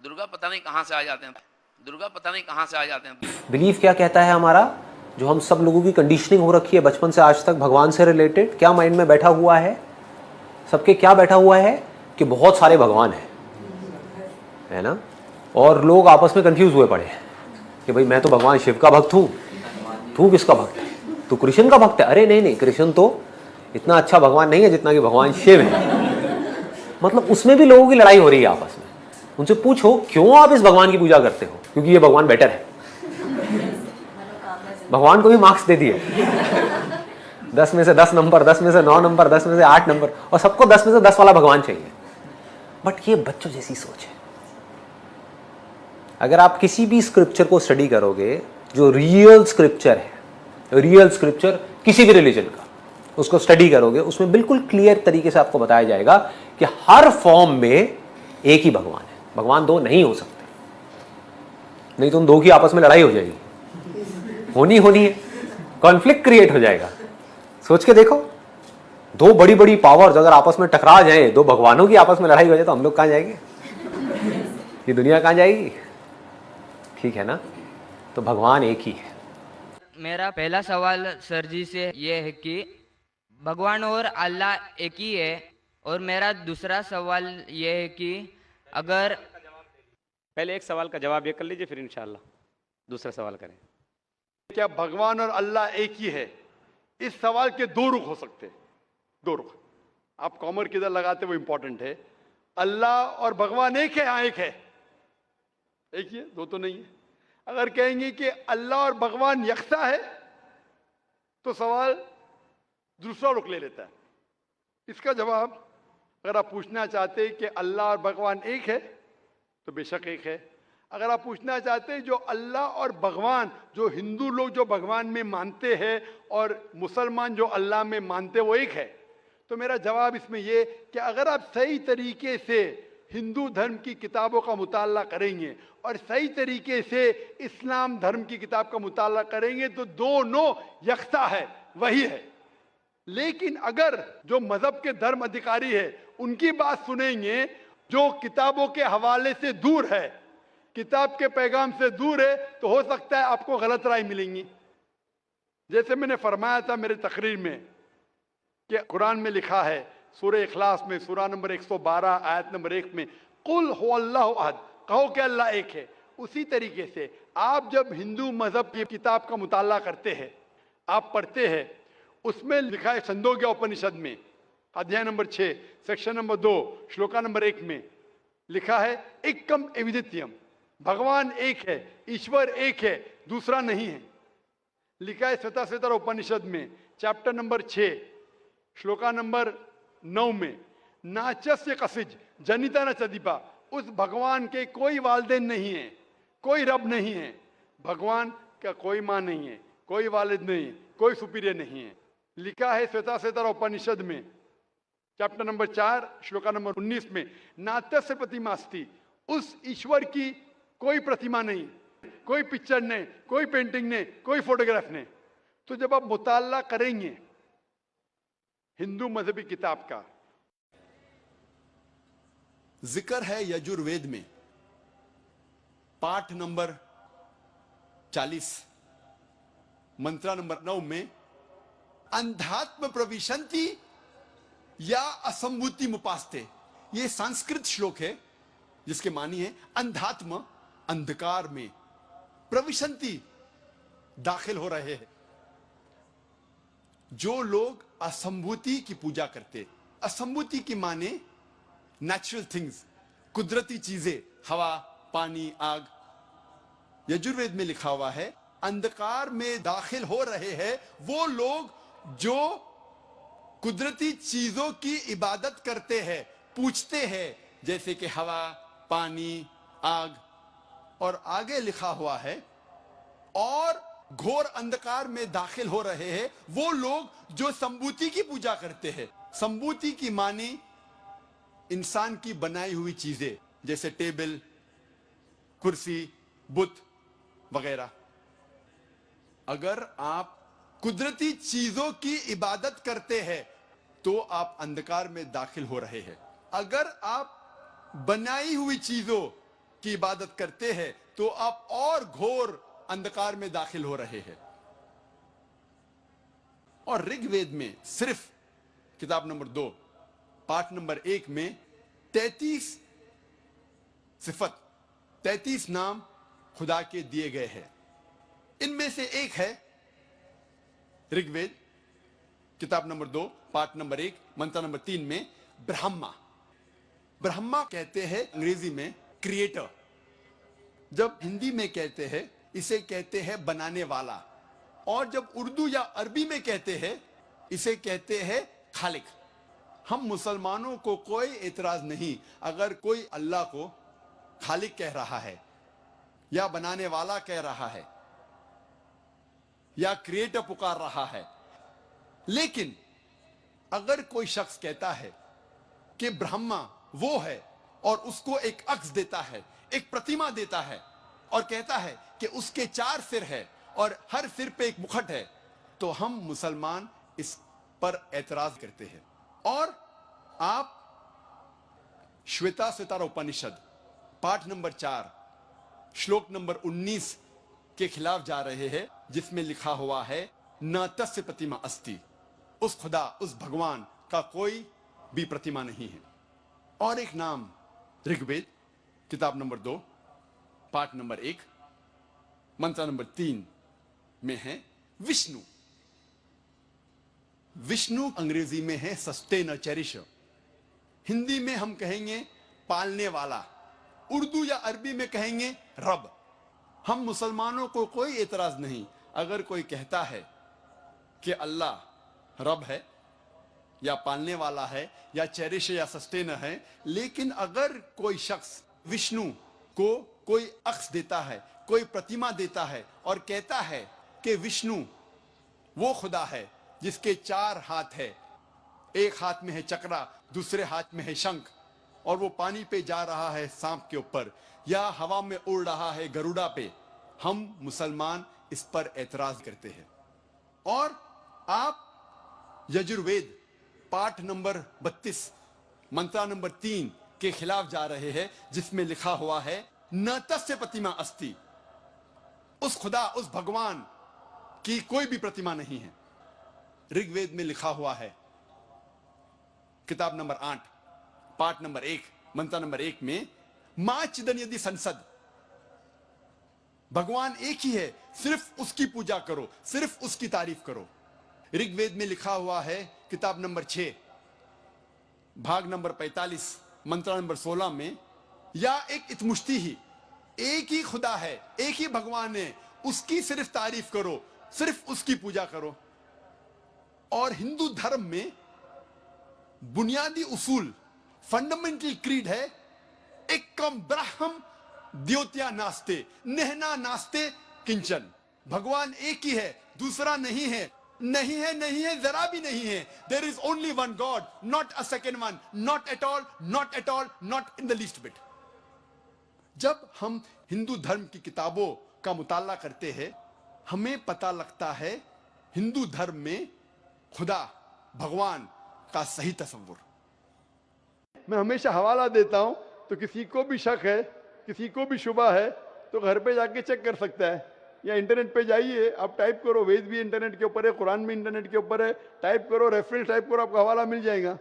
दुर्गा पता नहीं कहाँ से आ जाते हैं, दुर्गा पता नहीं कहाँ से आ जाते हैं। बिलीफ क्या कहता है हमारा, जो हम सब लोगों की कंडीशनिंग हो रखी है बचपन से आज तक भगवान से रिलेटेड, क्या माइंड में बैठा हुआ है सबके, क्या बैठा हुआ है कि बहुत सारे भगवान हैं, है ना। और लोग आपस में कंफ्यूज हुए पड़े हैं कि भाई मैं तो भगवान शिव का भक्त हूँ, तू किसका भक्त है, तू कृष्ण का भक्त है। अरे नहीं नहीं, कृष्ण तो इतना अच्छा भगवान नहीं है जितना कि भगवान शिव है। मतलब उसमें भी लोगों की लड़ाई हो रही है आपस में। उनसे पूछो क्यों आप इस भगवान की पूजा करते हो, क्योंकि ये भगवान बेटर है। भगवान को भी मार्क्स दे दिए 10 में से 10 नंबर, 10 में से 9 नंबर, 10 में से 8 नंबर, और सबको 10 में से 10 वाला भगवान चाहिए। बट ये बच्चों जैसी सोच है। अगर आप किसी भी स्क्रिप्चर को स्टडी करोगे, जो रियल स्क्रिप्चर है, रियल स्क्रिप्चर किसी भी रिलीजन का, उसको स्टडी करोगे, उसमें बिल्कुल क्लियर तरीके से आपको बताया जाएगा कि हर फॉर्म में एक ही भगवान है। भगवान दो नहीं हो सकते, नहीं तो उन दो की आपस में लड़ाई हो जाएगी, होनी है, कॉन्फ्लिक्ट क्रिएट हो जाएगा। सोच के देखो, दो बड़ी बड़ी पावर्स अगर आपस में टकरा जाए, दो भगवानों की आपस में लड़ाई हो जाए, तो हम लोग कहां जाएंगे, ये दुनिया कहां जाएगी। ठीक है ना। तो भगवान एक ही है। मेरा पहला सवाल सर जी से ये है कि भगवान और अल्लाह एक ही है, और मेरा दूसरा सवाल ये है कि अगर पहले एक सवाल का जवाब ये कर लीजिए, फिर इंशाल्लाह दूसरा सवाल करें। क्या भगवान और अल्लाह एक ही है? इस सवाल के दो रुख हो सकते हैं, दो रुख। आप कॉमर किधर लगाते वो इंपॉर्टेंट है। अल्लाह और भगवान एक है? हाँ एक है, एक ही है, दो तो नहीं है। अगर कहेंगे कि अल्लाह और भगवान यकसा है, तो सवाल दूसरा रुख ले लेता है। इसका जवाब, अगर आप पूछना चाहते हैं कि अल्लाह और भगवान एक है, तो बेशक एक है। अगर आप पूछना चाहते हैं जो अल्लाह और भगवान, जो हिंदू लोग जो भगवान में मानते हैं और मुसलमान जो अल्लाह में मानते हैं, वो एक है, तो मेरा जवाब इसमें ये कि अगर आप सही तरीके से हिंदू धर्म की किताबों का मुताला करेंगे और सही तरीके से इस्लाम धर्म की किताब का मुताला करेंगे, तो दोनों यकसा है, वही है। लेकिन अगर जो मजहब के धर्म अधिकारी है उनकी बात सुनेंगे, जो किताबों के हवाले से दूर है, किताब के पैगाम से दूर है, तो हो सकता है आपको गलत राय मिलेंगी। जैसे मैंने फरमाया था मेरे तकरीर में कि कुरान में लिखा है सूरह इखलास में, सूरा नंबर 112 आयत नंबर 1 में, कुल हुवल्लाहु अहद, कहो कि अल्लाह एक है। उसी तरीके से आप जब हिंदू मजहब की किताब का मुताला करते हैं, आप पढ़ते हैं, उसमें लिखा है छंदोग्य उपनिषद में अध्याय number 6 section number 2 shloka number 1 में लिखा है एकम एविदित्यम, भगवान एक है, ईश्वर एक है, दूसरा नहीं है। लिखा है श्वेता उपनिषद में चैप्टर नंबर 6 श्लोका नंबर 9 में, नाचस्य कसिज जनिता न चदीपा, उस भगवान के कोई वालिदैन नहीं है, कोई रब नहीं है। भगवान का कोई माँ नहीं है, कोई वालिद नहीं, कोई सुपीरियर नहीं है। लिखा है श्वेता उपनिषद में चैप्टर नंबर 4 श्लोका नंबर 19 में, नात्यस्य प्रतिमास्ति, उस ईश्वर की कोई प्रतिमा नहीं, कोई पिक्चर नहीं, कोई पेंटिंग नहीं, कोई फोटोग्राफ नहीं। तो जब आप मुताला करेंगे हिंदू मजहबी किताब का, जिक्र है यजुर्वेद में पाठ नंबर 40 मंत्र नंबर 9 में, अंधात्म प्रविशंति या असंभूति मुपास्ते, ये संस्कृत श्लोक है जिसके मानी है अंधात्म, अंधकार में, प्रविशंति, दाखिल हो रहे हैं। जो लोग असंभूति की पूजा करते, असंभूति की माने नेचुरल थिंग्स, कुदरती चीजें, हवा, पानी, आग, यजुर्वेद में लिखा हुआ है अंधकार में दाखिल हो रहे हैं वो लोग जो कुदरती चीजों की इबादत करते हैं, पूछते हैं, जैसे कि हवा, पानी, आग। और आगे लिखा हुआ है और घोर अंधकार में दाखिल हो रहे हैं वो लोग जो संभूति की पूजा करते हैं। संभूति की मानी इंसान की बनाई हुई चीजें, जैसे टेबल, कुर्सी, बुत वगैरह। अगर आप कुदरती चीजों की इबादत करते हैं तो आप अंधकार में दाखिल हो रहे हैं। अगर आप बनाई हुई चीजों की इबादत करते हैं तो आप और घोर अंधकार में दाखिल हो रहे हैं। और ऋग्वेद में सिर्फ किताब नंबर 2 पाठ नंबर 1 में 33 सिफत 33 नाम खुदा के दिए गए हैं। इनमें से एक है ऋग्वेद किताब नंबर 2 पाठ नंबर 1 मंत्र नंबर 3 में ब्रह्मा। ब्रह्मा कहते हैं अंग्रेजी में क्रिएटर। जब हिंदी में कहते हैं इसे कहते हैं बनाने वाला, और जब उर्दू या अरबी में कहते हैं इसे कहते हैं खालिक। हम मुसलमानों को कोई एतराज नहीं अगर कोई अल्लाह को खालिक कह रहा है या बनाने वाला कह रहा है या क्रिएटर पुकार रहा है। लेकिन अगर कोई शख्स कहता है कि ब्रह्मा वो है और उसको एक अक्स देता है, एक प्रतिमा देता है और कहता है कि उसके 4 सिर है और हर सिर पे एक मुखट है, तो हम मुसलमान इस पर एतराज करते हैं। और आप श्वेता सितारा उपनिषद पाठ नंबर 4 श्लोक नंबर 19 के खिलाफ जा रहे हैं, जिसमें लिखा हुआ है न तस्य प्रतिमा अस्ति। उस खुदा, उस भगवान का कोई भी प्रतिमा नहीं है। और एक नाम ऋग्वेद किताब नंबर 2 पाठ नंबर 1 मंत्र नंबर 3 में है विष्णु। विष्णु अंग्रेजी में है सस्टेनर, चेरिशर। हिंदी में हम कहेंगे पालने वाला, उर्दू या अरबी में कहेंगे रब। हम मुसलमानों को कोई एतराज नहीं अगर कोई कहता है कि अल्लाह रब है या पालने वाला है या चेरिश या सस्टेनर है। लेकिन अगर कोई शख्स विष्णु को कोई अक्स देता है, कोई प्रतिमा देता है और कहता है कि विष्णु वो खुदा है जिसके 4 हाथ है, एक हाथ में है चक्रा, दूसरे हाथ में है शंख, और वो पानी पे जा रहा है सांप के ऊपर या हवा में उड़ रहा है गरुड़ा पे, हम मुसलमान इस पर एतराज करते हैं। और आप यजुर्वेद पाठ नंबर 32 मंत्र नंबर 3 के खिलाफ जा रहे हैं, जिसमें लिखा हुआ है न तस्य प्रतिमा अस्ति। उस खुदा, उस भगवान की कोई भी प्रतिमा नहीं है। ऋग्वेद में लिखा हुआ है किताब नंबर 8 पाठ नंबर 1 मंत्र नंबर 1 में मां चिदन यदि संसद। भगवान एक ही है, सिर्फ उसकी पूजा करो, सिर्फ उसकी तारीफ करो। ऋग्वेद में लिखा हुआ है किताब नंबर 6 भाग नंबर 45 मंत्र नंबर 16 में या एक इतमुश्ती ही, एक ही खुदा है, एक ही भगवान है, उसकी सिर्फ तारीफ करो, सिर्फ उसकी पूजा करो। और हिंदू धर्म में बुनियादी उसूल, फंडामेंटल क्रीड है एकम ब्रह्म द्योत्या नास्ते नेहना नास्ते किंचन। भगवान एक ही है, दूसरा नहीं है, नहीं है, नहीं है, जरा भी नहीं है। There is only one God, not a second one, not at all, not at all, not in the least bit. जब हम हिंदू धर्म की किताबों का मुताला करते हैं, हमें पता लगता है हिंदू धर्म में खुदा, भगवान का सही तस्वुर। मैं हमेशा हवाला देता हूं, तो किसी को भी शक है, किसी को भी शुबा है, तो घर पे जाके चेक कर सकता है, या इंटरनेट पे जाइए, आप टाइप करो, वेद भी इंटरनेट के ऊपर है, कुरान भी इंटरनेट के ऊपर है, टाइप करो, रेफरेंस टाइप करो, आपको हवाला मिल जाएगा।